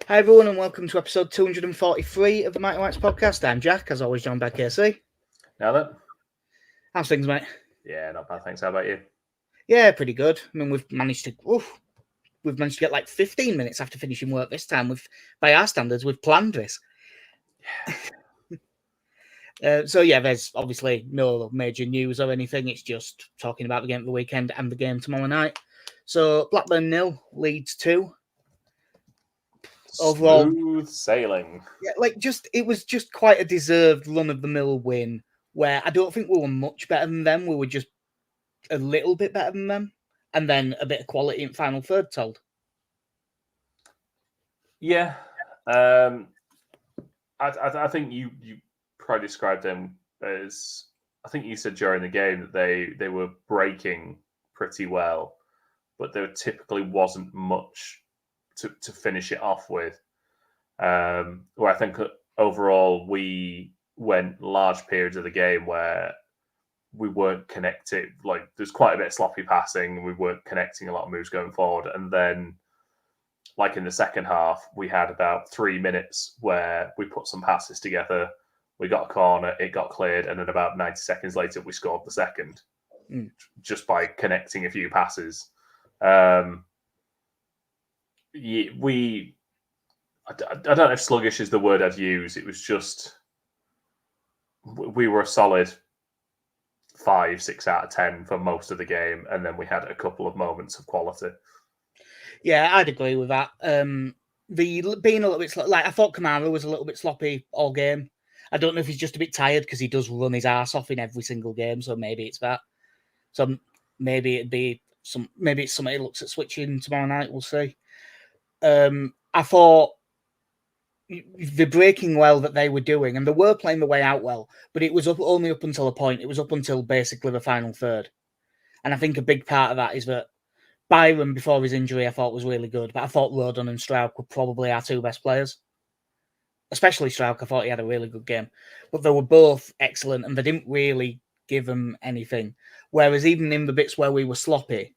Hi everyone and welcome to episode 243 of the Mighty Whites podcast. I'm Jack, as always joined by KC. Now then? How's things, mate? Yeah, not bad, thanks. How about you? Yeah, pretty good. I mean, we've managed to get like 15 minutes after finishing work this time. By our standards, we've planned this. So there's obviously no major news or anything. It's just talking about the game of the weekend and the game tomorrow night. So Blackburn 0, Leeds 2. Overall, smooth sailing. Yeah, it was just quite a deserved run-of-the-mill win, where I don't think we were much better than them. We were just a little bit better than them, and then a bit of quality in final third told. Yeah. I think you probably described them as, I think you said during the game that they were breaking pretty well, but there typically wasn't much to finish it off with. Where I think overall we went large periods of the game where we weren't connected. Like, there's quite a bit of sloppy passing. We weren't connecting a lot of moves going forward. And then, like in the second half, we had about 3 minutes where we put some passes together. We got a corner, it got cleared, and then about 90 seconds later, we scored the second just by connecting a few passes. I don't know if sluggish is the word I'd use. It was just, we were a solid 5, 6 out of 10 for most of the game, and then we had a couple of moments of quality. Yeah, I'd agree with that. The being a little bit I thought Kamara was a little bit sloppy all game. I don't know if he's just a bit tired because he does run his ass off in every single game, so maybe it's that. So maybe it's somebody looks at switching tomorrow night. We'll see. I thought the breaking well that they were doing, and they were playing the way out well, but it was only up until a point. It was up until basically the final third. And I think a big part of that is that Byron, before his injury, I thought was really good, but I thought Rodon and Struijk were probably our two best players. Especially Struijk, I thought he had a really good game. But they were both excellent, and they didn't really give him anything. Whereas even in the bits where we were sloppy,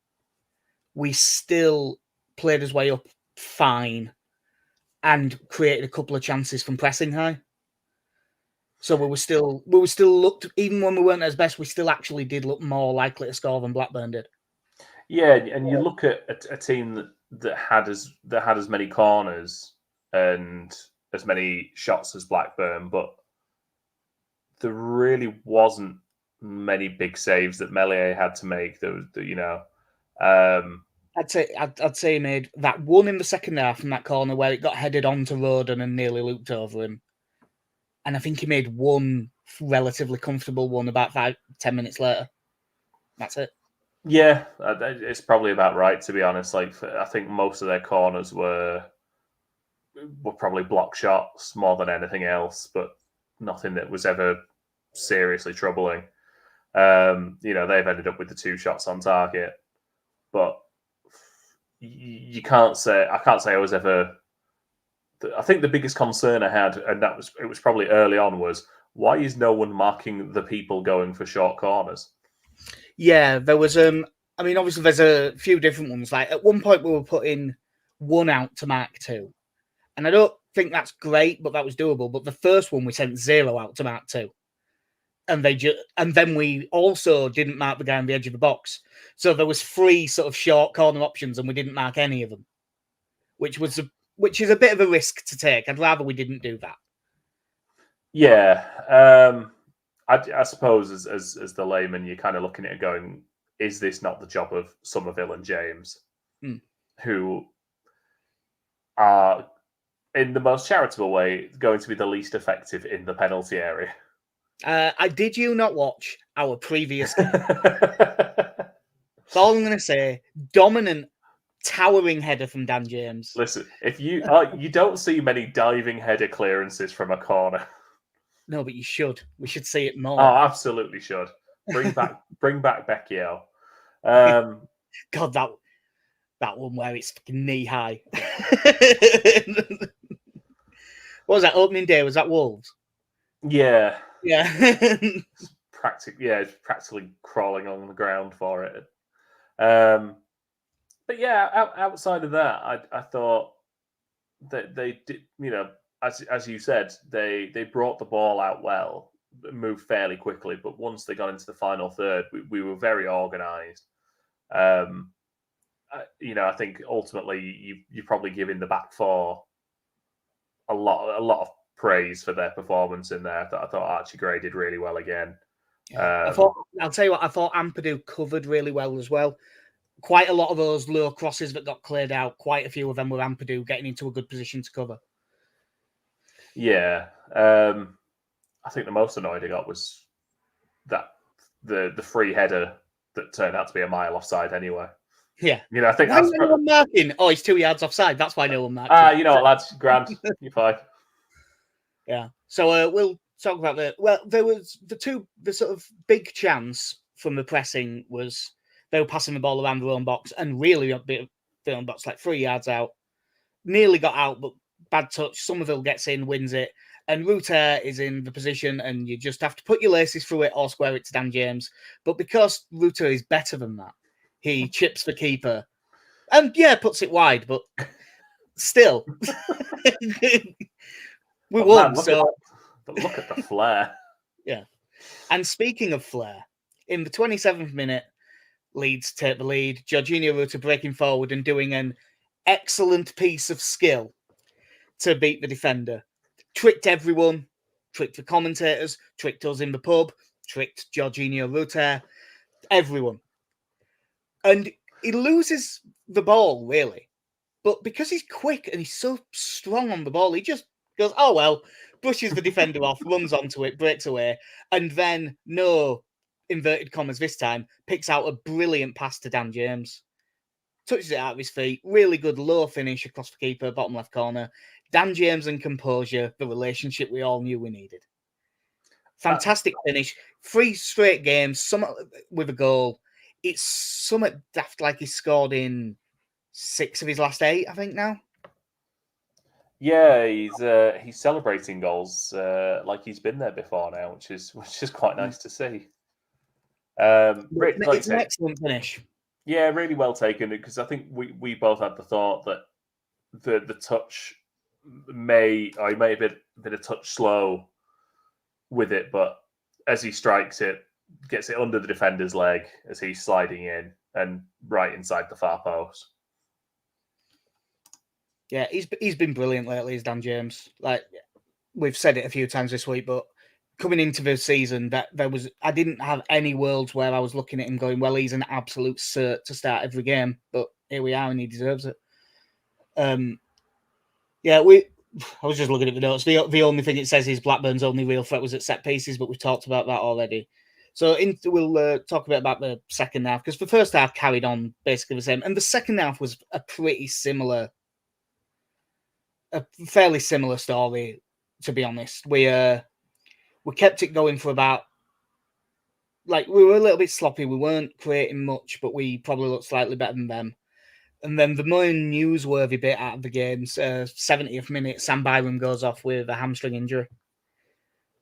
we still played his way up fine and created a couple of chances from pressing high. So we were still looked, even when we weren't at his best, we still actually did look more likely to score than Blackburn did. Yeah, and you look at a team that had as many corners and as many shots as Blackburn, but there really wasn't many big saves that Meslier had to make. I'd say he made that one in the second half from that corner where it got headed onto Rodon and nearly looped over him. And I think he made one relatively comfortable one about 5-10 minutes later. That's it. Yeah, it's probably about right, to be honest. Like, I think most of their corners were probably block shots more than anything else, but nothing that was ever seriously troubling. They've ended up with the 2 shots on target, but I can't say I was ever. I think the biggest concern I had, and it was probably early on, was why is no one marking the people going for short corners? Yeah, there was. Obviously, there's a few different ones. Like at one point, we were putting one out to mark 2, and I don't think that's great, but that was doable. But the first one, we sent 0 out to mark 2, and then we also didn't mark the guy on the edge of the box. So there was 3 sort of short corner options, and we didn't mark any of them, which is a bit of a risk to take. I'd rather we didn't do that. Yeah, I suppose as the layman, you're kind of looking at it going, is this not the job of Somerville and James, who are, in the most charitable way, going to be the least effective in the penalty area? Did you not watch our previous game? That's all I'm going to say. Dominant, towering header from Dan James. Listen, if you don't see many diving header clearances from a corner. No, but you should. We should see it more. Oh, absolutely should. Bring back Becchio. God, that one where it's knee high. What was that opening day? Was that Wolves? Yeah. It's practically crawling on the ground for it. But yeah, outside of that, I thought they did, as you said, they brought the ball out well, moved fairly quickly, but once they got into the final third, we were very organised. I think ultimately you're probably giving the back four a lot of praise for their performance in there. I thought Archie Gray did really well again. I'll tell you what, I thought Ampadu covered really well as well. Quite a lot of those low crosses that got cleared out, quite a few of them were Ampadu getting into a good position to cover. Yeah. I think the most annoyed I got was that the free header that turned out to be a mile offside anyway. Yeah. I think why no one marking? Oh, he's 2 yards offside. That's why no one marked. You know what, lads? Grand. You're fine. Yeah. So we'll talk about there was the sort of big chance from the pressing was they were passing the ball around their own box and really a bit of their own box, like 3 yards out. Nearly got out, but bad touch. Somerville gets in, wins it. And Ruter is in the position, and you just have to put your laces through it or square it to Dan James. But because Ruter is better than that, he chips the keeper. And puts it wide, but still. We won. Look at the flair. Yeah. And speaking of flair, in the 27th minute, Leeds take the lead. Jorginho Ruter breaking forward and doing an excellent piece of skill to beat the defender. Tricked everyone, tricked the commentators, tricked us in the pub, tricked Jorginho Ruter, everyone. And he loses the ball, really. But because he's quick and he's so strong on the ball, he just goes, oh, well, brushes the defender off, runs onto it, breaks away, and then, no inverted commas this time, picks out a brilliant pass to Dan James. Touches it out of his feet. Really good low finish across the keeper, bottom left corner. Dan James and composure, the relationship we all knew we needed. Fantastic finish. 3 straight games, some with a goal. It's somewhat daft, like he scored in 6 of his last 8, I think, now. Yeah, he's celebrating goals like he's been there before now, which is quite nice to see. It's an excellent finish. Yeah, really well taken, because I think we both had the thought that the touch may have been a touch slow with it, but as he strikes it, gets it under the defender's leg as he's sliding in and right inside the far post. Yeah, he's been brilliant lately, is Dan James. Like we've said it a few times this week, but coming into the season, I didn't have any worlds where I was looking at him going, well, he's an absolute cert to start every game, but here we are and he deserves it. I was just looking at the notes. The only thing it says is Blackburn's only real threat was at set pieces, but we've talked about that already. So we'll talk a bit about the second half, because the first half carried on basically the same, and the second half was a fairly similar story, to be honest. We kept it going for about, like, we were a little bit sloppy. We weren't creating much, but we probably looked slightly better than them. And then the more newsworthy bit out of the games, 70th minute, Sam Byram goes off with a hamstring injury,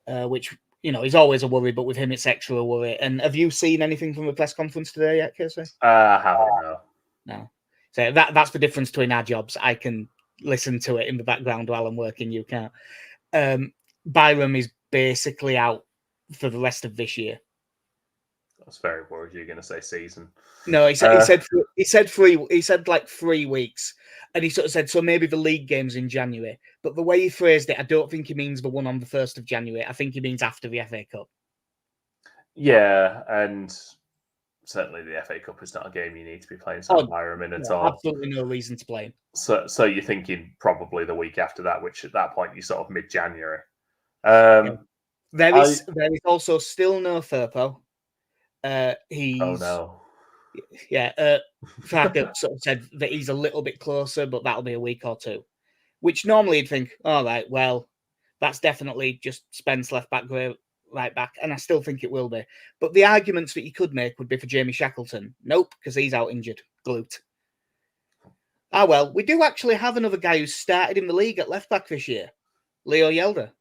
which, is always a worry, but with him, it's extra worry. And have you seen anything from the press conference today yet, Casey? I haven't, no. So that's the difference between our jobs. I can listen to it in the background while I'm working. You can't. Byram is basically out for the rest of this year. I was very worried you were going to say season. No, he said like 3 weeks, and he sort of said, so maybe the league game's in January. But the way he phrased it, I don't think he means the one on the 1st of January. I think he means after the FA Cup. Yeah, and certainly the FA Cup is not a game you need to be playing Sam Byram in at all. Absolutely no reason to play him. So you're thinking probably the week after that, which at that point you're sort of mid-January. There is also still no Firpo. Oh no. Yeah, Farker sort of said that he's a little bit closer, but that'll be a week or 2. Which normally you'd think, all right, well, that's definitely just Spence left back, right back, and I still think it will be. But the arguments that you could make would be for Jamie Shackleton. Nope, because he's out injured, glute. Well, we do actually have another guy who started in the league at left back this year, Leo Yelder.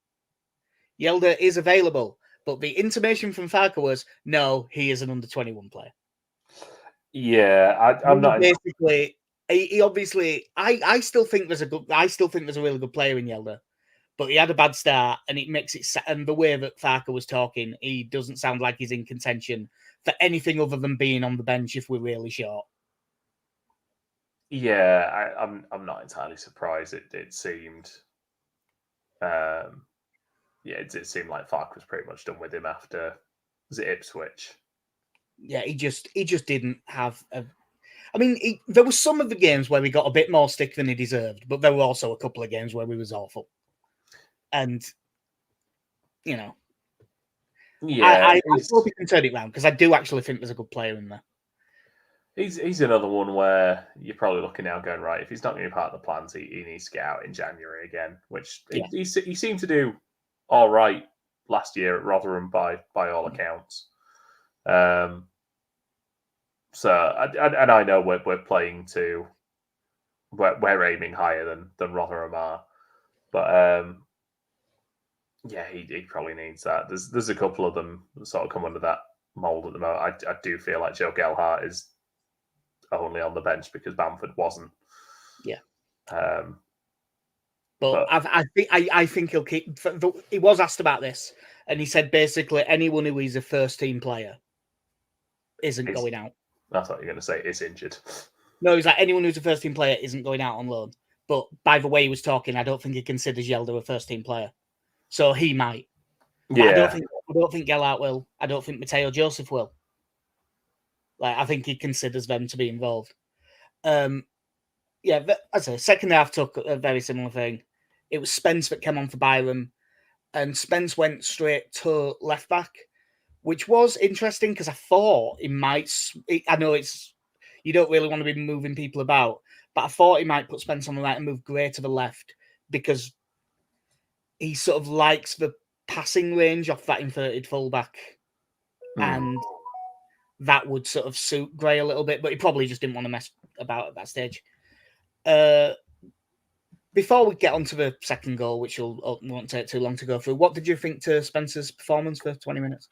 Yelder is available. But the intimation from Farker was, no, he is an under-21 player. Yeah, I'm not. Basically, He obviously, I still think there's a really good player in Yelder, but he had a bad start, and it makes it. And the way that Farker was talking, he doesn't sound like he's in contention for anything other than being on the bench if we're really short. Yeah, I'm not entirely surprised. It seemed, it seemed like Fark was pretty much done with him after, was it Ipswich? Yeah, he just didn't have a. I mean, there were some of the games where he got a bit more stick than he deserved, but there were also a couple of games where he was awful. And, you know, Yeah, I hope he can turn it around because I do actually think there's a good player in there. He's another one where you're probably looking now going, right, if he's not going to be part of the plans, he needs to get out in January again, which he seemed to do all right last year at Rotherham by all accounts. So, and I know we're playing to, we're aiming higher than Rotherham are, but yeah, he probably needs that. There's a couple of them that sort of come under that mold at the moment. I do feel like Joe Gelhardt is only on the bench because Bamford wasn't. Yeah. But I think he'll keep. He was asked about this, and he said basically anyone who is a first team player isn't going out. I thought you were going to say is injured. No, he's like anyone who's a first team player isn't going out on loan. But by the way he was talking, I don't think he considers Yelder a first team player, so he might. Yeah, I don't think Gelhardt will. I don't think Mateo Joseph will. Like I think he considers them to be involved. Yeah, but as I say, second half took a very similar thing. It was Spence that came on for Byram, and Spence went straight to left back, which was interesting because I thought he might. I know you don't really want to be moving people about, but I thought he might put Spence on the right and move Gray to the left because he sort of likes the passing range off that inverted fullback, and that would sort of suit Gray a little bit. But he probably just didn't want to mess about at that stage. Before we get on to the second goal, which won't take too long to go through, what did you think to Spencer's performance for 20 minutes?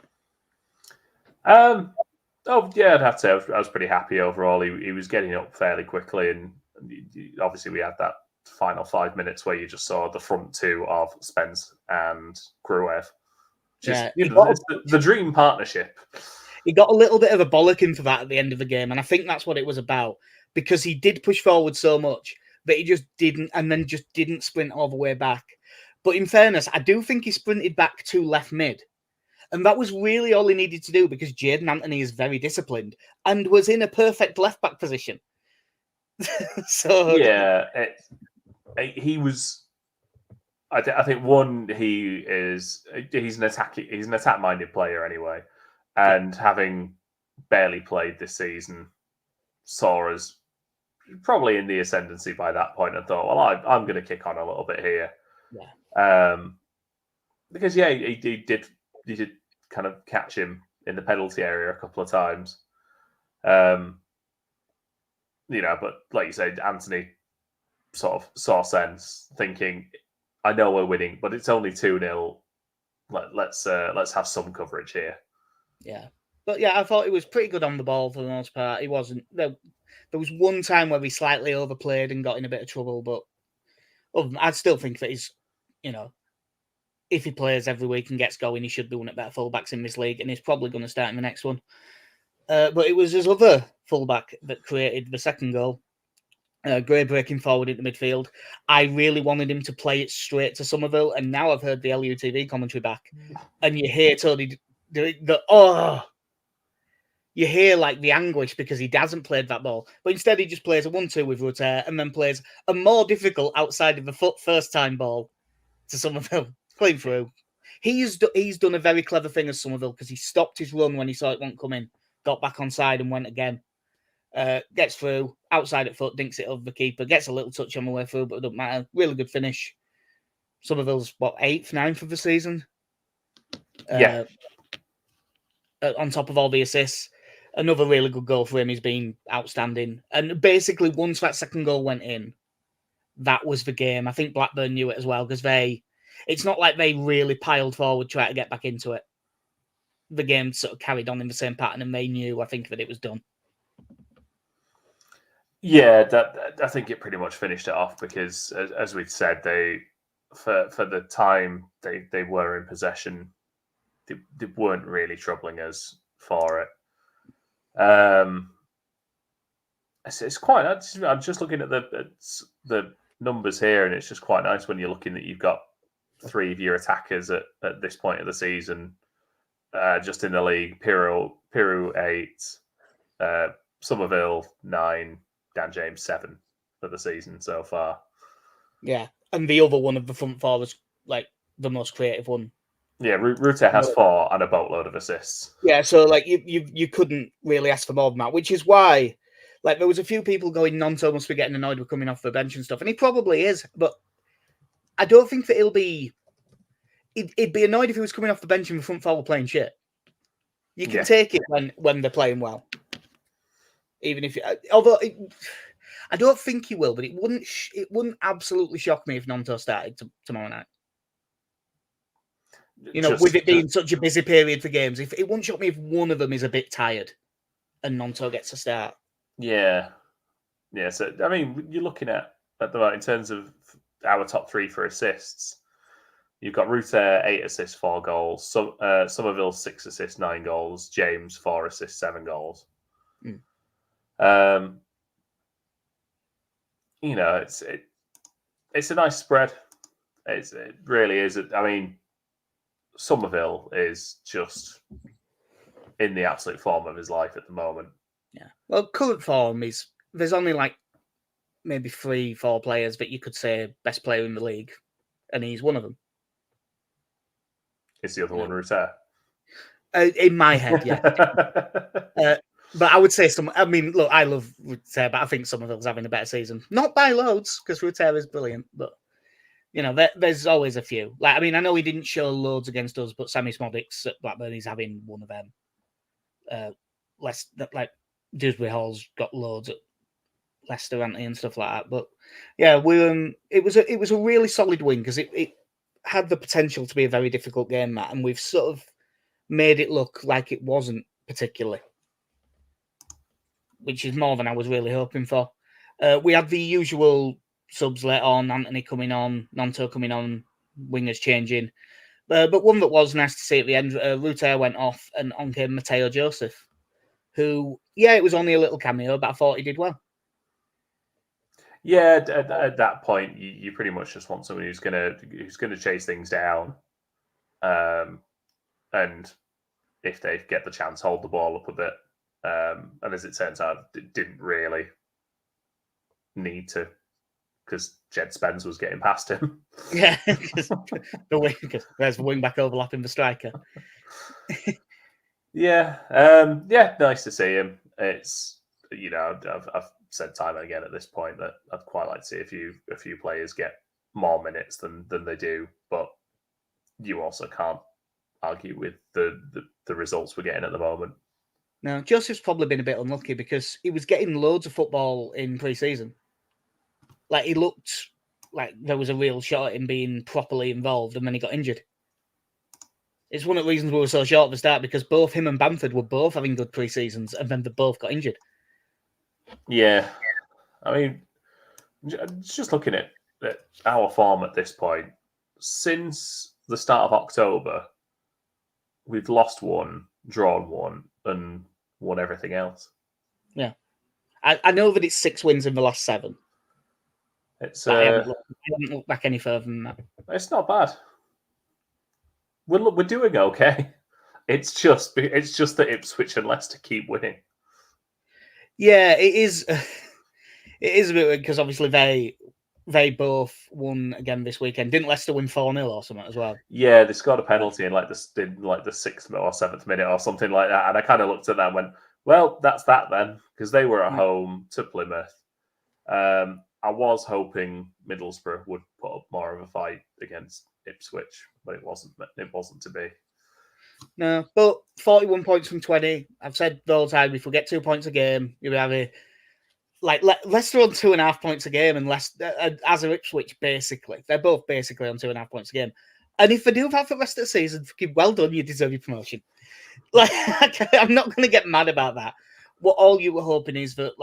Yeah, I'd have to say I was pretty happy overall. He was getting up fairly quickly, and obviously we had that final 5 minutes where you just saw the front two of Spence and Gruev. It's the dream partnership. He got a little bit of a bollocking for that at the end of the game, and I think that's what it was about, because he did push forward so much, but he just didn't, and then just didn't sprint all the way back. But in fairness, I do think he sprinted back to left mid, and that was really all he needed to do because Jayden Anthony is very disciplined and was in a perfect left back position. So yeah, he was. I think one, he's an attack minded player anyway, and having barely played this season, saw us probably in the ascendancy by that point and thought, well, I'm going to kick on a little bit here. Yeah. Because he did kind of catch him in the penalty area a couple of times. But like you said, Anthony sort of saw sense, thinking, I know we're winning, but it's only 2-0. Let's have some coverage here. Yeah. But yeah, I thought he was pretty good on the ball for the most part. He wasn't. There was one time where he slightly overplayed and got in a bit of trouble, but I'd still think that he's, if he plays every week and gets going, he should be one of the better fullbacks in this league, and he's probably going to start in the next one. But it was his other fullback that created the second goal. Gray breaking forward into midfield. I really wanted him to play it straight to Somerville, and now I've heard the LUTV commentary back, and you hear Tony you hear like the anguish because he hasn't played that ball, but instead he just plays a 1-2 with Rutter and then plays a more difficult outside of the foot first time ball to Somerville, clean through. He's done a very clever thing as Somerville because he stopped his run when he saw it won't come in, got back on side and went again. Gets through, outside at foot, dinks it over the keeper, gets a little touch on the way through, but it doesn't matter. Really good finish. Somerville's, 8th, 9th of the season? Yeah. On top of all the assists. Another really good goal for him. He's been outstanding. And basically, once that second goal went in, that was the game. I think Blackburn knew it as well, because it's not like they really piled forward trying to get back into it. The game sort of carried on in the same pattern, and they knew, I think, that it was done. Yeah, that I think it pretty much finished it off because, as we'd said, they for the time they were in possession, they weren't really troubling us for it. It's quite. I'm just looking at the numbers here, and it's just quite nice when you're looking that you've got 3 of your attackers at this point of the season, just in the league. Piru 8, Somerville 9, Dan James 7 for the season so far. Yeah, and the other one of the front four was like the most creative one. Yeah, Rute has 4 and a boatload of assists. Yeah, so like you couldn't really ask for more than that, which is why, like, there was a few people going, Nonto must be getting annoyed with coming off the bench and stuff, and he probably is, but I don't think that he'd be annoyed if he was coming off the bench and the front four were playing shit. You can take it when they're playing well, even if although I don't think he will, but it wouldn't absolutely shock me if Nonto started tomorrow night. With it being such a busy period for games, if it wouldn't shock me if one of them is a bit tired and Nonto gets a start. Yeah. So I mean, you're looking at the moment in terms of our top 3 for assists. You've got Rute 8 assists, 4 goals. Somerville 6 assists, 9 goals. James 4 assists, 7 goals. It's a nice spread. It really is. I mean, Somerville is just in the absolute form of his life at the moment. Yeah. Well, current form is there's only like maybe 3-4 players that you could say best player in the league, and he's one of them. Is the other one Rute? In my head, yeah. But I would say I mean, look, I love Rute, but I think Somerville's having a better season. Not by loads, because Rute is brilliant, but there's always a few. Like, I mean, I know he didn't show loads against us, but Sammy Smodics at Blackburn is having one of them. Like Dewsbury Hall's got loads at Leicester, and stuff like that. But yeah, it was a really solid win because it had the potential to be a very difficult game, Matt, and we've sort of made it look like it wasn't particularly, which is more than I was really hoping for. We had the usual subs let on, Anthony coming on, Nonto coming on, wingers changing. But one that was nice to see at the end, Rute went off and on came Matteo Joseph, who, yeah, it was only a little cameo, but I thought he did well. Yeah, at that point, you pretty much just want someone who's gonna chase things down, and if they get the chance, hold the ball up a bit. And as it turns out, it didn't really need to, because Jed Spence was getting past him. Yeah, because there's the wing back overlapping the striker. Yeah, nice to see him. It's I've said time and again at this point that I'd quite like to see a few players get more minutes than they do, but you also can't argue with the results we're getting at the moment. No, Joseph's probably been a bit unlucky because he was getting loads of football in pre-season. Like, he looked like there was a real shot at him being properly involved, and then he got injured. It's one of the reasons we were so short at the start, because both him and Bamford were both having good pre-seasons, and then they both got injured. Yeah. I mean, just looking at our form at this point, since the start of October, we've lost 1, drawn 1, and won everything else. Yeah. I know that it's 6 wins in the last 7. I haven't looked back any further than that. It's not bad. We're doing okay. It's just that Ipswich and Leicester keep winning. Yeah, it is. It is a bit weird because obviously they both won again this weekend. Didn't Leicester win 4-0 or something as well? Yeah, they scored a penalty in the 6th or 7th minute or something like that. And I kind of looked at that and went, well, that's that then, because they were at home to Plymouth. I was hoping Middlesbrough would put up more of a fight against Ipswich, but it wasn't to be. No, but 41 points from 20. I've said the whole time, if we get 2 points a game, you'll be having Leicester on 2.5 points a game, and Leicester, as are Ipswich, basically. They're both basically on 2.5 points a game. And if they do have the rest of the season, well done, you deserve your promotion. I'm not going to get mad about that. What all you were hoping is that,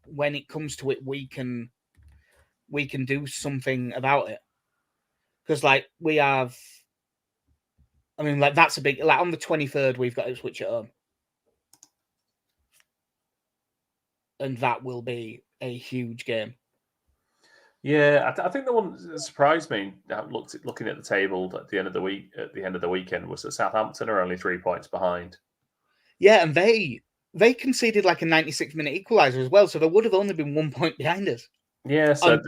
when it comes to it, we can do something about it. Because like we have, I mean, like that's a big, like on the 23rd we've got Ipswich at home, and that will be a huge game. Yeah, I think the one that surprised me, looking at the table at the end of the week, at the end of the weekend, was that Southampton are only 3 points behind. Yeah, and they conceded like a 96-minute equaliser as well, so they would have only been 1 point behind us. Yeah, so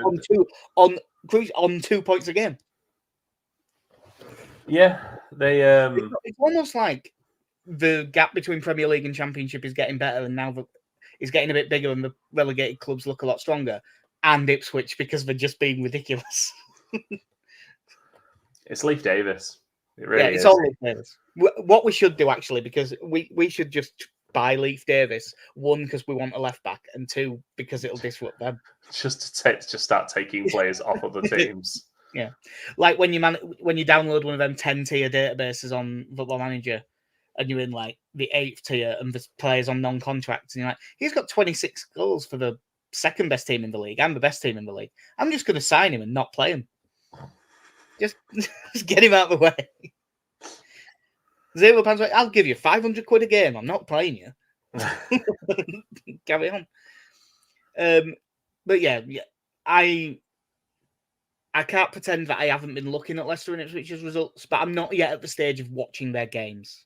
on 2 points a game. Yeah, they. It's almost like the gap between Premier League and Championship is getting better, and now it's getting a bit bigger, and the relegated clubs look a lot stronger. And Ipswich, because they're just being ridiculous. It's Leif Davis. It really it's is. all Leif Davis. What we should do, actually, because we should just buy Leif Davis, one, because we want a left back, and two, because it'll disrupt them. Just start taking players off of the teams. Yeah, like when you download one of them 10-tier databases on Football Manager, and you're in like the 8th tier, and there's players on non-contracts, and you're like, he's got 26 goals for the second best team in the league and the best team in the league. I'm just going to sign him and not play him. Just get him out of the way. £0. I'll give you 500 quid a game. I'm not playing you. Carry on. But yeah, I can't pretend that I haven't been looking at Leicester and Ipswich's results, but I'm not yet at the stage of watching their games.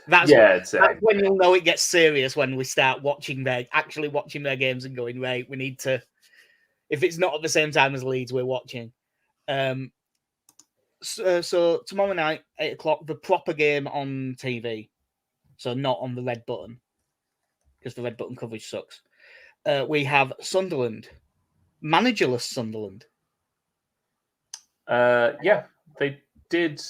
That's when you'll know it gets serious, when we start actually watching their games and going, right, we need to, if it's not at the same time as Leeds, we're watching. So tomorrow night, 8:00, the proper game on TV. So not on the red button, because the red button coverage sucks. We have Sunderland, managerless Sunderland. Yeah, they did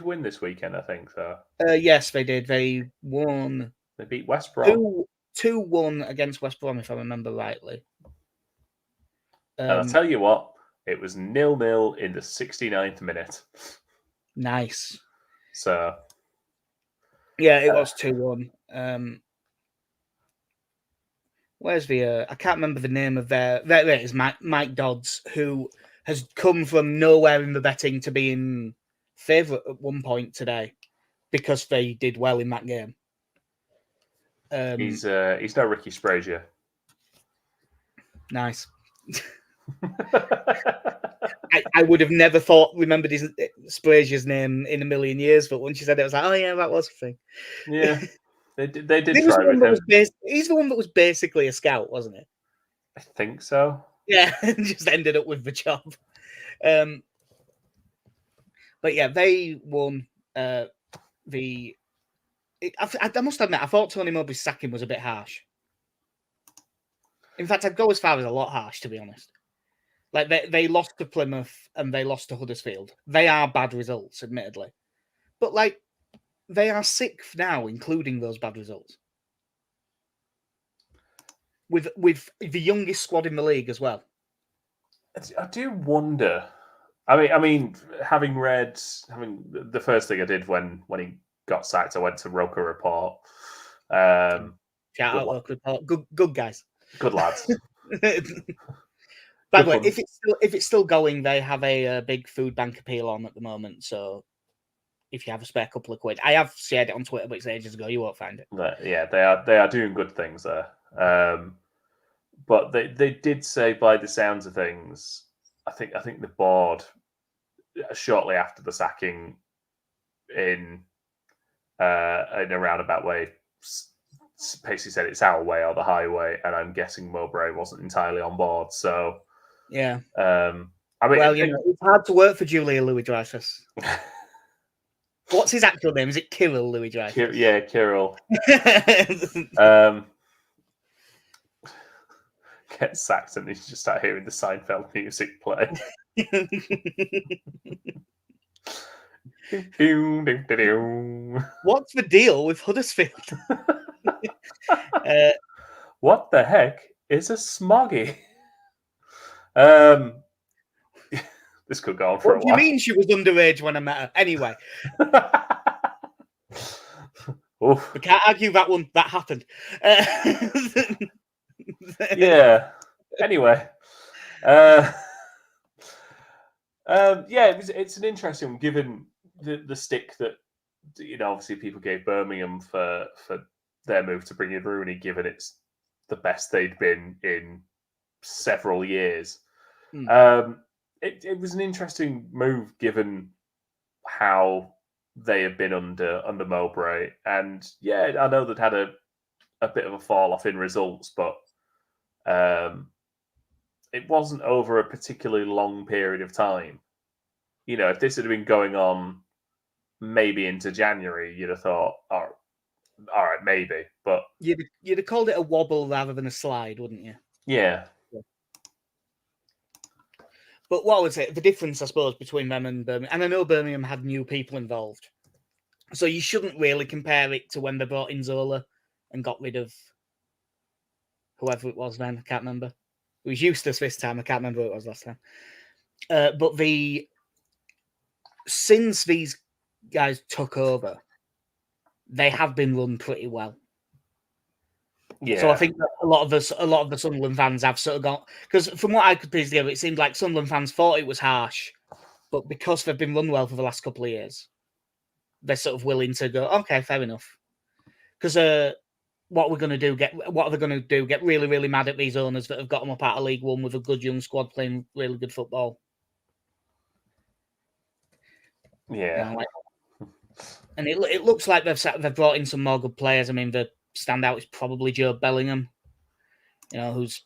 win this weekend, I think, though. Yes, they did. They won. They beat West Brom. 2-1 against West Brom, if I remember rightly. And I'll tell you what, it was 0-0 in the 69th minute. Nice. So. Yeah, it was 2-1. Where's the... I can't remember the name of their... There it is, Mike Dodds, who has come from nowhere in the betting to being favourite at one point today, because they did well in that game. He's no Ricky Sprazier. Nice. I would have never remembered Sprazier's name in a million years, but once you said it, I was like, oh yeah, that was a thing. Yeah, they did try with him. He's the one that was basically a scout, wasn't it? I think so. Yeah, and just ended up with the job. But yeah, they won I must admit, I thought Tony Mowbray's sacking was a bit harsh. In fact, I'd go as far as a lot harsh, to be honest. Like, they lost to Plymouth and they lost to Huddersfield. They are bad results, admittedly. But, like, they are 6th now, including those bad results. With the youngest squad in the league as well. I do wonder. I mean, having the first thing I did when he got sacked, I went to Roker Report. Shout out Roker Report. Good guys. Good lads. By the way, if it's still going, they have a big food bank appeal on at the moment. So if you have a spare couple of quid, I have shared it on Twitter, but it's ages ago. You won't find it. Yeah, they are doing good things there. But they did say, by the sounds of things, I think the board, shortly after the sacking, in a roundabout way, basically said it's our way or the highway, and I'm guessing Mowbray wasn't entirely on board. So yeah, I mean, it's hard to work for Julia Louis-Dreyfus. What's his actual name? Is it Kirill Louis-Dreyfus? Yeah, Kirill. Get sacked and you just start hearing the Seinfeld music play. What's the deal with Huddersfield? What the heck is a smoggy? This could go on for a while. What do you mean she was underage when I met her? Anyway. Oof. We can't argue that one. That happened. Yeah. Anyway, yeah, it's an interesting one, given the stick that obviously people gave Birmingham for their move to bring in Rooney, given it's the best they'd been in several years. It was an interesting move given how they have been under Mowbray, and yeah, I know they'd had a bit of a fall off in results, but it wasn't over a particularly long period of time. If this had been going on maybe into January, you'd have thought, all right, maybe, but you'd have called it a wobble rather than a slide, wouldn't you? Yeah. But what was it? The difference, I suppose, between them and Birmingham, and I know Birmingham had new people involved, so you shouldn't really compare it to when they brought in Zola and got rid of whoever it was then. I can't remember. It was Eustace this time. I can't remember who it was last time. But since these guys took over, they have been run pretty well. Yeah. So I think that a lot of the Sunderland fans have sort of got, because from what I could piece together, it seemed like Sunderland fans thought it was harsh, but because they've been run well for the last couple of years, they're sort of willing to go, okay, fair enough. Because what are they going to do? Get really, really mad at these owners that have got them up out of League One with a good young squad playing really good football. Yeah. And it looks like they've brought in some more good players. I mean, the standout is probably Joe Bellingham, who's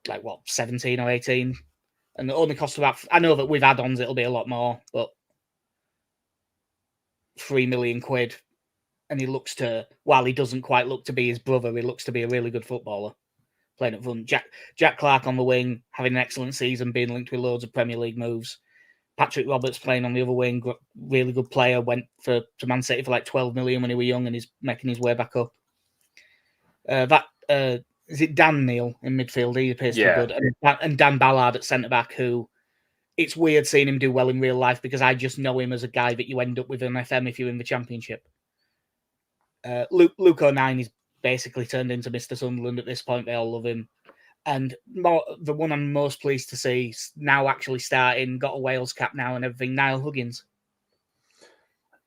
like, 17 or 18. And it only costs about, I know that with add-ons it'll be a lot more, but £3 million. And he looks to, while he doesn't quite look to be his brother, he looks to be a really good footballer. Playing up front. Jack Clark on the wing, having an excellent season, being linked with loads of Premier League moves. Patrick Roberts playing on the other wing, really good player, went to Man City for like 12 million when he was young and he's making his way back up. Is it Dan Neil in midfield? He appears to be good. And Dan Ballard at centre-back, who it's weird seeing him do well in real life because I just know him as a guy that you end up with in FM if you're in the Championship. Luke O'Nien is basically turned into Mr. Sunderland at this point. They all love him. And the one I'm most pleased to see now actually starting, got a Wales cap now and everything, Niall Huggins.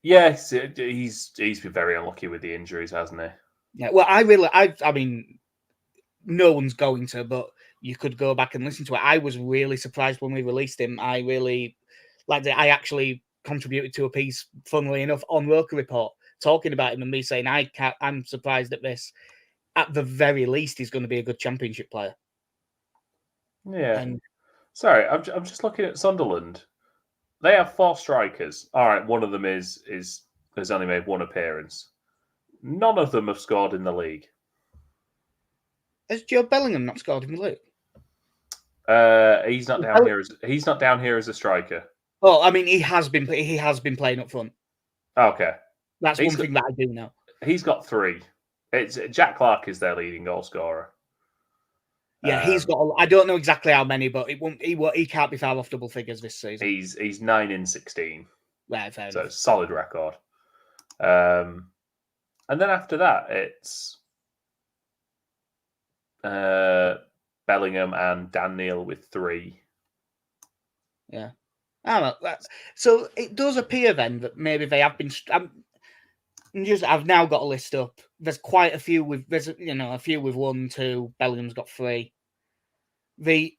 Yes, he's been very unlucky with the injuries, hasn't he? Yeah, well, I mean, no one's going to, but you could go back and listen to it. I was really surprised when we released him. I really liked it. I actually contributed to a piece, funnily enough, on Roker Report, talking about him and me saying, I'm surprised at this. At the very least, he's going to be a good Championship player. Yeah. Sorry, I'm just looking at Sunderland. They have 4 strikers. All right, one of them has only made 1 appearance. None of them have scored in the league. Has Joe Bellingham not scored in the league? He's not down here. He's not down here as a striker. Oh, I mean, he has been playing up front. Okay, that's one thing that I do know. He's got 3. It's Jack Clark is their leading goal scorer. Yeah, he's got. I don't know exactly how many, but he can't be far off double figures this season. He's 9 in 16. Right, fair so enough. Solid record. And then after that, it's Bellingham and Dan Neil with 3. Yeah. So it does appear then that maybe they have been. I've now got a list up. There's quite a few with. There's a few with 1, 2. Bellingham's got 3. They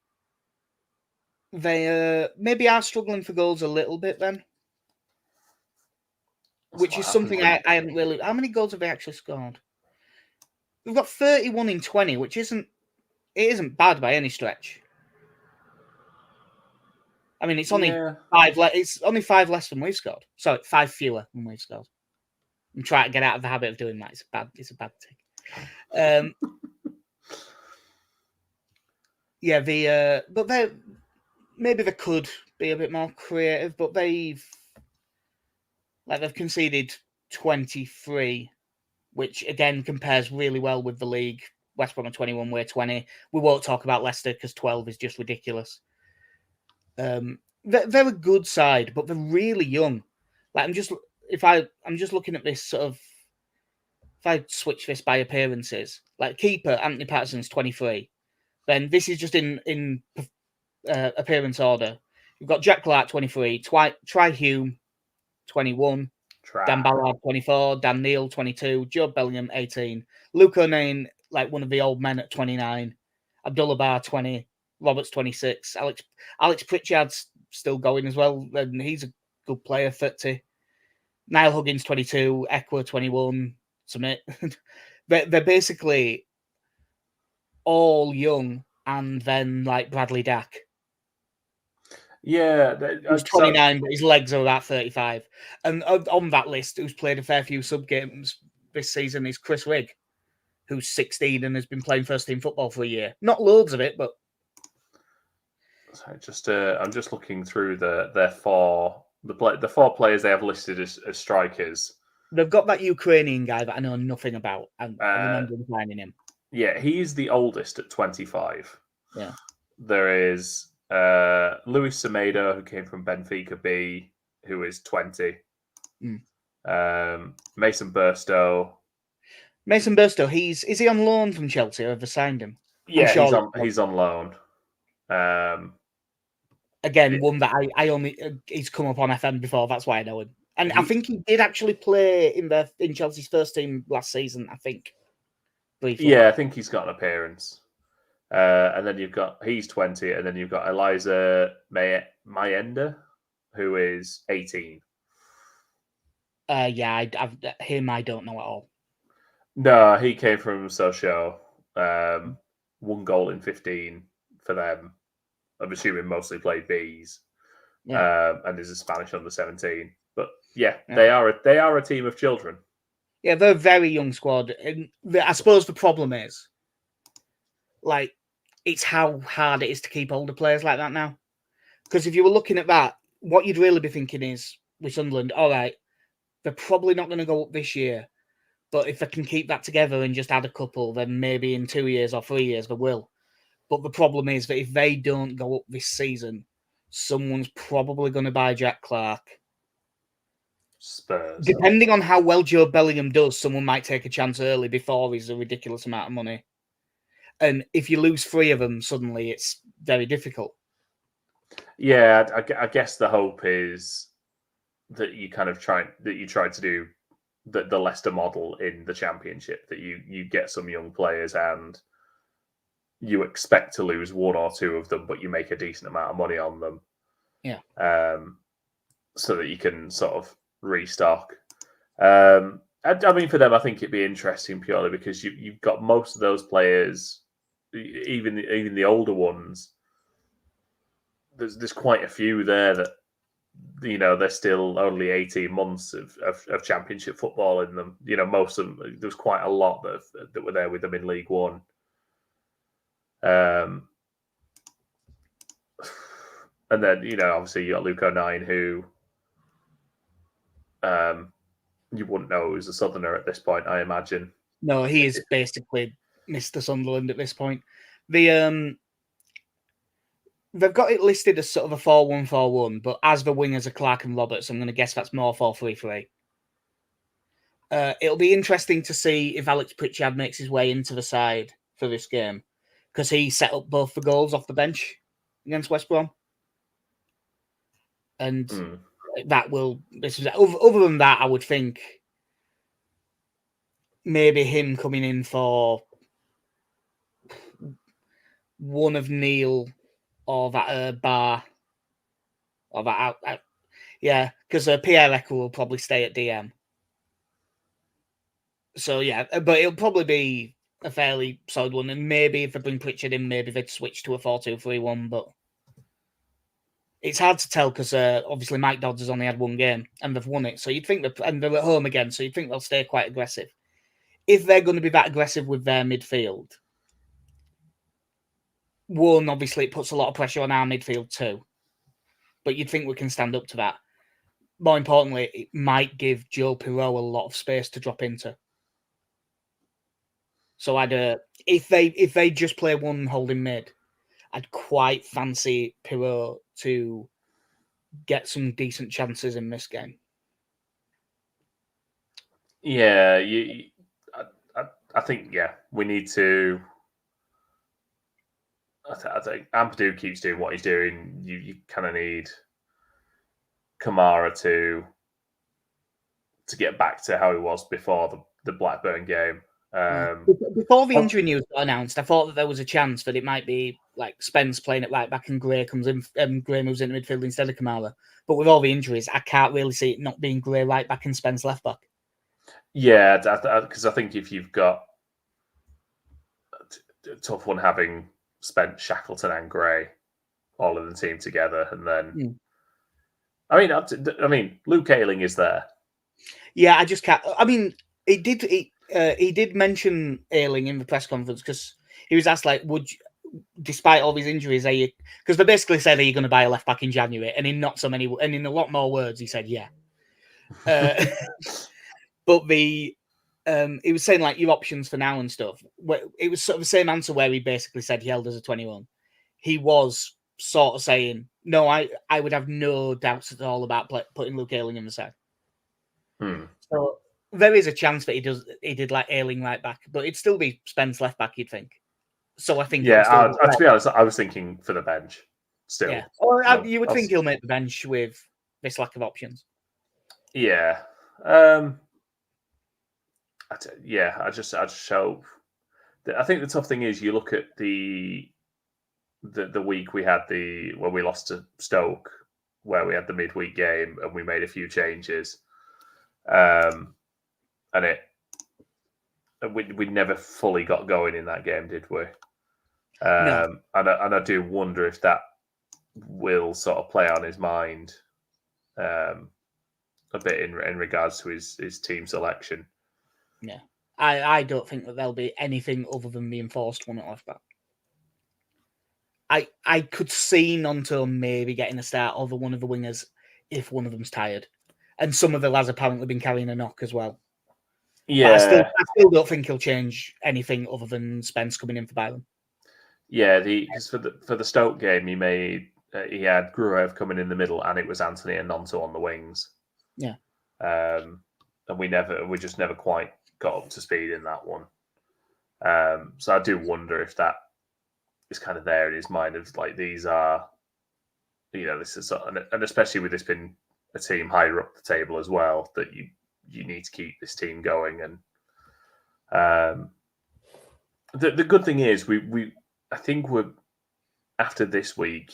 maybe are struggling for goals a little bit then, which is something I haven't really. How many goals have they actually scored? We've got 31 in 20, which isn't bad by any stretch. I mean, it's only 5. It's only 5 less than we've scored. Sorry, 5 fewer than we've scored. I'm trying to get out of the habit of doing that. It's a bad thing. Yeah, but maybe they could be a bit more creative, but they've conceded 23, which again compares really well with the league. West Brom are 21, we're 20. We won't talk about Leicester because 12 is just ridiculous. They're a good side, but they're really young. I'm just looking at this sort of if I switch this by appearances, like keeper Anthony Patterson's 23, then this is just in appearance order. You've got Jack Clark 23, Try Hume 21, Dan Ballard 24, Dan Neil 22, Joe Bellingham 18, Luke O'Neill, like one of the old men at 29, Abdullah Bar 20, Roberts 26, Alex Pritchard's still going as well, and he's a good player, 30. Niall Huggins 22, Equa 21, Submit. They're basically all young, and then like Bradley Dack. Yeah, He's 29, but his legs are about 35. And on that list, who's played a fair few sub games this season, is Chris Rigg, who's 16 and has been playing first team football for a year. Not loads of it, but I'm just looking through the four players they have listed as strikers. They've got that Ukrainian guy that I know nothing about, and I remember finding him. Yeah, he's the oldest at 25. Yeah. There is Luis Semedo, who came from Benfica B, who is 20. Mason Burstow. Mason Burstow, is he on loan from Chelsea or have they signed him? Yeah, he's on loan. Again, one that I only he's come up on FM before. That's why I know him. And I think he did actually play in Chelsea's first team last season. I think briefly. Yeah, I think he's got an appearance. And then he's 20, and then you've got Eliza Mayenda, who is 18. Yeah, him I don't know at all. No, he came from Sochaux. 1 goal in 15 for them. I'm assuming mostly played Bs. Yeah. And is a Spanish under 17. But yeah, they are a team of children. Yeah, they're a very young squad. And I suppose the problem is, like, it's how hard it is to keep older players like that now. Because if you were looking at that, what you'd really be thinking is, with Sunderland, all right, they're probably not going to go up this year. But if they can keep that together and just add a couple, then maybe in 2 years or 3 years they will. But the problem is that if they don't go up this season, someone's probably going to buy Jack Clark. Spurs. Depending on how well Joe Bellingham does, someone might take a chance early before he's a ridiculous amount of money. And if you lose 3 of them, suddenly it's very difficult. Yeah, I guess the hope is that you try to do the Leicester model in the Championship, that you get some young players and you expect to lose 1 or 2 of them, but you make a decent amount of money on them. Yeah. So that you can sort of restock. I mean, for them, I think it'd be interesting purely because you've got most of those players, even the older ones. There's quite a few there that they're still only 18 months of Championship football in them. Most of them. There's quite a lot that were there with them in League One. And then obviously you got Luke O'Neill, who you wouldn't know who's a Southerner at this point, I imagine. No, he is basically Mr. Sunderland at this point. They've got it listed as sort of a 4-1-4-1, but as the wingers are Clark and Roberts, I'm going to guess that's more 4-3-3. It'll be interesting to see if Alex Pritchard makes his way into the side for this game, because he set up both the goals off the bench against West Brom. And that will... Other than that, I would think maybe him coming in for one of Neil or that Bar or that out. Yeah, because Pierre Echo will probably stay at DM. So yeah, but it'll probably be a fairly solid one. And maybe if they bring Pritchard in, maybe they'd switch to a 4-2-3-1. But it's hard to tell because obviously Mike Dodds has only had 1 game and they've won it. So you'd think and they're at home again, so you'd think they'll stay quite aggressive. If they're going to be that aggressive with their midfield, one, obviously it puts a lot of pressure on our midfield too. But you'd think we can stand up to that. More importantly, it might give Joe Pirot a lot of space to drop into. So if they just play one holding mid, I'd quite fancy Pirot to get some decent chances in this game. Yeah, I think we need to. I think Ampadu keeps doing what he's doing. You kind of need Kamara to get back to how he was before the Blackburn game. Before the injury news got announced, I thought that there was a chance that it might be like Spence playing at right back and Gray comes in, Gray moves into midfield instead of Kamara. But with all the injuries, I can't really see it not being Gray right back and Spence left back. Yeah, because I think if you've got a tough one having Spence, Shackleton, and Gray all in the team together, and then I mean, Luke Ayling is there. Yeah, I just can't. I mean, he did mention Ayling in the press conference because he was asked like, would you, despite all these injuries, are you? Because they basically said, are you going to buy a left back in January? And in not so many, and in a lot more words, he said, yeah. But he was saying like your options for now and stuff. It was sort of the same answer where he basically said he held as a 21. He was sort of saying, no, I would have no doubts at all about putting Luke Ayling in the side. So there is a chance that he did like Ayling right back, but it'd still be Spence left back, you'd think. So I think to be honest, I was thinking for the bench still. Yeah, or you would think he'll make the bench with this lack of options. Yeah. I just hope. I think the tough thing is you look at the week we had when we lost to Stoke, where we had the midweek game and we made a few changes, and we never fully got going in that game, did we? No. And I do wonder if that will sort of play on his mind a bit in regards to his team selection. Yeah, I don't think that there'll be anything other than the enforced one at left back. I could see Nonto maybe getting a start over one of the wingers if one of them's tired, and some of the lads apparently been carrying a knock as well. Yeah, but I still don't think he'll change anything other than Spence coming in for Byron. Yeah, for the Stoke game, he had Gruev coming in the middle, and it was Anthony and Nonto on the wings. Yeah, and we just never quite got up to speed in that one. So I do wonder if that is kind of there in his mind of like these are, this is, and especially with this being a team higher up the table as well, that you need to keep this team going. And the good thing is I think we're after this week.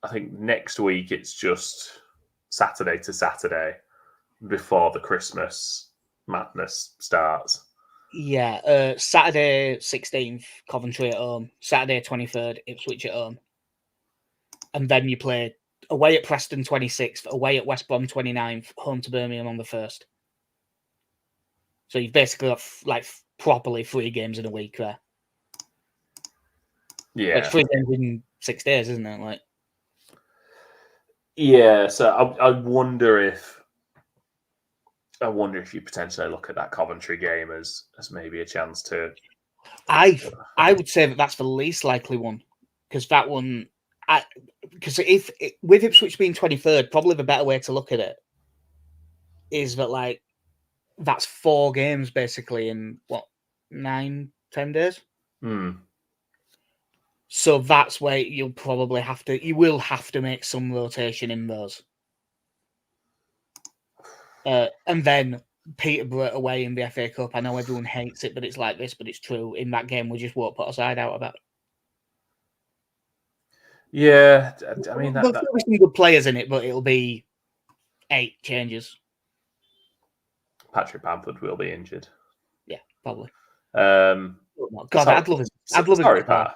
I think next week it's just Saturday to Saturday before the Christmas madness starts. Yeah, Saturday 16th, Coventry at home. Saturday 23rd, Ipswich at home. And then you play away at Preston 26th, away at West Brom 29th, home to Birmingham on the 1st. So you've basically got like properly 3 games in a week there. Yeah, it's 3 games in 6 days, isn't it? Like, yeah. So I wonder if you potentially look at that Coventry game as maybe a chance to. I would say that that's the least likely one, because that one, because with Ipswich being 23rd, probably the better way to look at it is that like that's 4 games basically in 9-10 days. So that's where you will have to make some rotation in those. And then Peterborough away in the FA Cup. I know everyone hates it, but it's like this, but it's true. In that game, we just won't put our side out of that. Yeah, I mean, there'll be some good players in it, but it'll be 8 changes. Patrick Bamford will be injured. Yeah, probably. God, I'd love him. Sorry, Pat.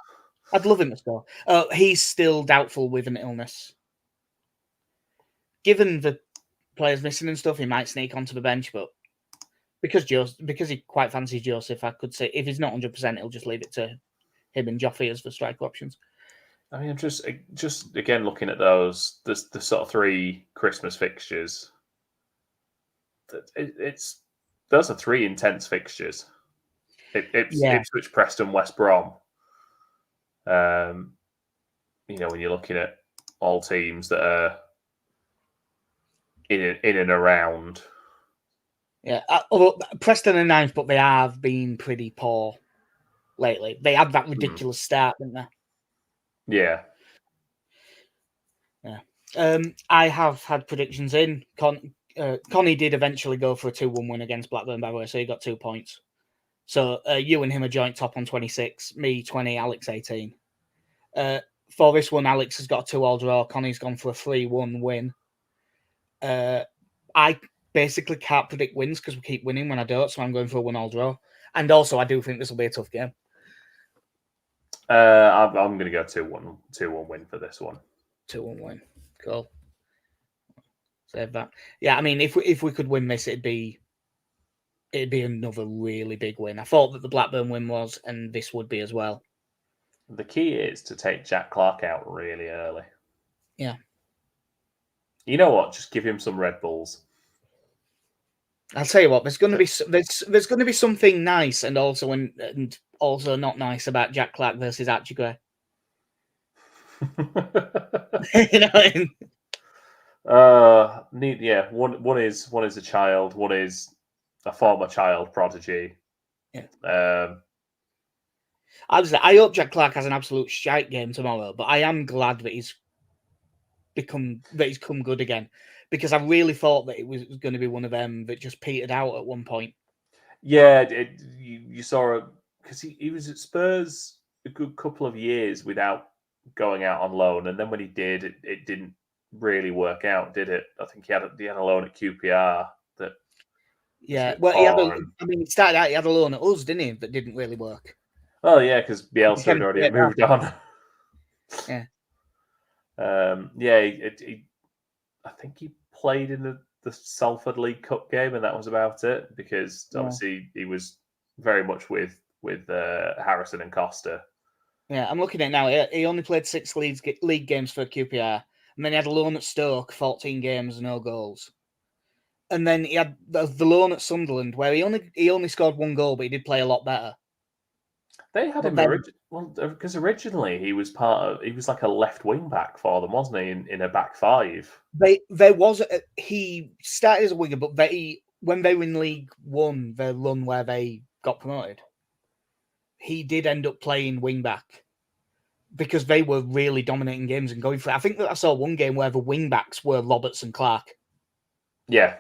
I'd love him to score. He's still doubtful with an illness. Given the players missing and stuff, he might sneak onto the bench, but because he quite fancies Joseph, I could say if he's not 100%, he'll just leave it to him and Joffrey as the striker options. I mean, I'm just again looking at the sort of 3 Christmas fixtures. Those are 3 intense fixtures. Ipswich, Preston, West Brom. When you're looking at all teams that are in and around Yeah, although Preston are ninth, but they have been pretty poor lately. They had that ridiculous start, didn't they? Yeah. Yeah. I have had predictions in. Connie did eventually go for a 2-1 win against Blackburn, by the way, so he got 2 points. So you and him are joint top on 26, me 20, Alex 18. For this one, Alex has got a 2-2 draw. Connie's gone for a 3-1 win. I basically can't predict wins because we keep winning when I don't, so I'm going for a 1-1 draw. And also, I do think this will be a tough game. I'm going to go 2-1 win for this one. 2-1 win. Cool. Save that. Yeah, I mean, if we could win this, it'd be another really big win. I thought that the Blackburn win was, and this would be as well. The key is to take Jack Clark out really early. Yeah. You know what? Just give him some Red Bulls. I'll tell you what. There's going to be something nice and also not nice about Jack Clark versus Archie Gray. You know what I mean? Yeah. One is a child. One is a former child prodigy. Yeah. I hope Jack Clark has an absolute shite game tomorrow, but I am glad that he's come good again, because I really thought that it was going to be one of them that just petered out at one point. Yeah, you saw it because he was at Spurs a good couple of years without going out on loan, and then when he did, it didn't really work out, did it? I think he had a loan at QPR that. Yeah, well, he started out. He had a loan at us, didn't he? That didn't really work. Oh yeah, because Bielsa had already moved on. Yeah. I think he played in the Salford League Cup game, and that was about it. Because obviously he was very much with Harrison and Costa. Yeah, I'm looking at it now. He only played 6 league games for QPR, and then he had a loan at Stoke, 14 games, no goals. And then he had the loan at Sunderland, where he only scored 1 goal, but he did play a lot better. They had him because originally he was like a left wing back for them, wasn't he? In a back 5. He started as a winger, but when they were in League One, the run where they got promoted, he did end up playing wing back because they were really dominating games and going for it. I think that I saw one game where the wing backs were Roberts and Clark. Yeah.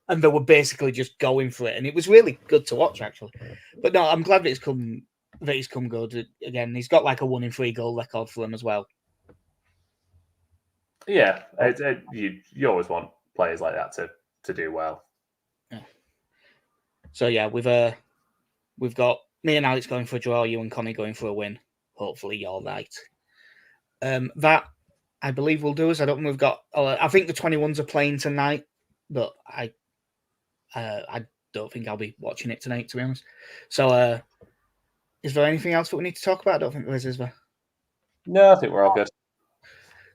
And they were basically just going for it, and it was really good to watch, actually. But no, I'm glad that he's come good again. He's got like a 1 in 3 goal record for him as well. Yeah, you always want players like that to do well. Yeah. So yeah, we've got me and Alex going for a draw, you and Connie going for a win. Hopefully you're right. That I believe will do us. I don't think we've got. I think the 21s are playing tonight, but I don't think I'll be watching it tonight, to be honest. So, is there anything else that we need to talk about? I don't think there is there? No, I think we're all good.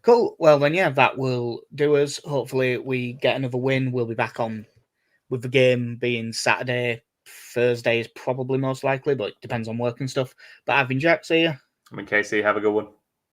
Cool. Well, then, yeah, that will do us. Hopefully, we get another win. We'll be back on with the game being Saturday. Thursday is probably most likely, but it depends on work and stuff. But I've been Jack. See ya. I'm in KC. Have a good one.